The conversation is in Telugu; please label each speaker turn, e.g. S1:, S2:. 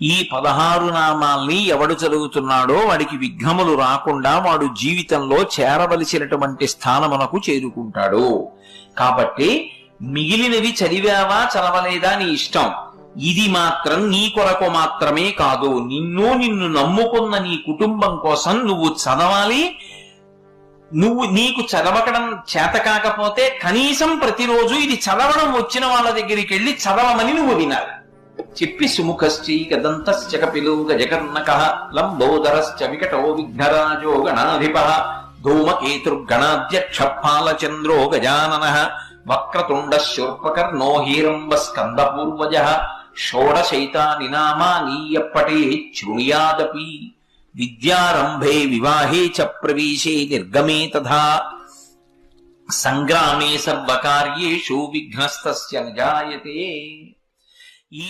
S1: ఈ 16 నామాల్ని ఎవడు చదువుతున్నాడో వాడికి విఘ్నములు రాకుండా వాడు జీవితంలో చేరవలసినటువంటి స్థానమునకు చేరుకుంటాడు. కాబట్టి మిగిలినవి చదివావా చదవలేదా నీ ఇష్టం. ఇది మాత్రం నీ కొరకు మాత్రమే కాదు, నిన్ను నమ్ముకున్న నీ కుటుంబం కోసం నువ్వు చదవాలి. నీకు చదవడం చేత కాకపోతే కనీసం ప్రతిరోజు ఇది చదవడం వచ్చిన వాళ్ళ దగ్గరికి వెళ్ళి చదవమని నువ్వు వినాలి. చెప్పి సుముఖశ్చైకదంతశ్చ కపిలో గజకర్ణకః లంబోదరశ్చ వికటో విఘ్నరాజో గణాధిపః ధూమకేతుర్గణాధ్యక్ష ఫాలచంద్రో గజాననః వక్రతుండ శూర్పకర్ణో హీరంబ స్కందపూర్వజః షోడశైతాని నామాని యప్పఠేత్ శృణుయాదపి విద్యారంభే వివాహే చ ప్రవేశే నిర్గమే తథా సంగ్రామే సర్వకార్యేషు విఘ్నస్తస్య న జాయతే. ఈ